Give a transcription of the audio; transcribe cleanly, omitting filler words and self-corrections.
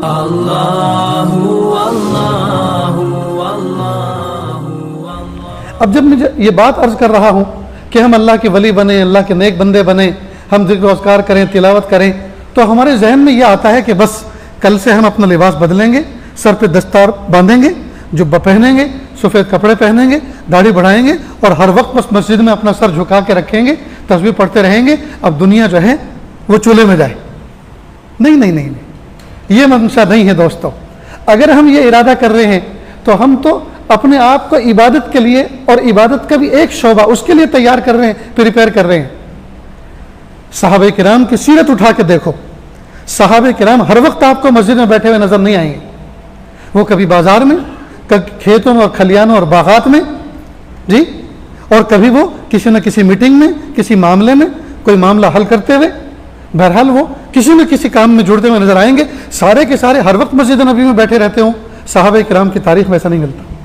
اللہ اب جب میں یہ بات عرض کر رہا ہوں کہ ہم اللہ کے ولی بنیں، اللہ کے نیک بندے بنیں، ہم ذکر و اذکار کریں، تلاوت کریں، تو ہمارے ذہن میں یہ آتا ہے کہ بس کل سے ہم اپنا لباس بدلیں گے، سر پہ دستار باندھیں گے، جبہ پہنیں گے، سفید کپڑے پہنیں گے، داڑھی بڑھائیں گے اور ہر وقت بس مسجد میں اپنا سر جھکا کے رکھیں گے، تسبیح پڑھتے رہیں گے، اب دنیا جو ہے وہ چولہے میں جائے۔ نہیں نہیں نہیں نہیں، یہ منشا نہیں ہے دوستو۔ اگر ہم یہ ارادہ کر رہے ہیں تو ہم تو اپنے آپ کو عبادت کے لیے، اور عبادت کا بھی ایک شعبہ، اس کے لیے تیار کر رہے ہیں، پریپیئر کر رہے ہیں۔ صحابہ کرام کی سیرت اٹھا کے دیکھو، صحابہ کرام ہر وقت آپ کو مسجد میں بیٹھے ہوئے نظر نہیں آئیں گے، وہ کبھی بازار میں، کبھی کھیتوں میں اور کھلیانوں اور باغات میں، جی، اور کبھی وہ کسی نہ کسی میٹنگ میں، کسی معاملے میں کوئی معاملہ حل کرتے ہوئے، بہرحال وہ کسی نہ کسی کام میں جڑتے ہوئے نظر آئیں گے۔ سارے کے سارے ہر وقت مسجد نبی میں بیٹھے رہتے ہوں، صحابہ کرام کی تاریخ میں ایسا نہیں ملتا۔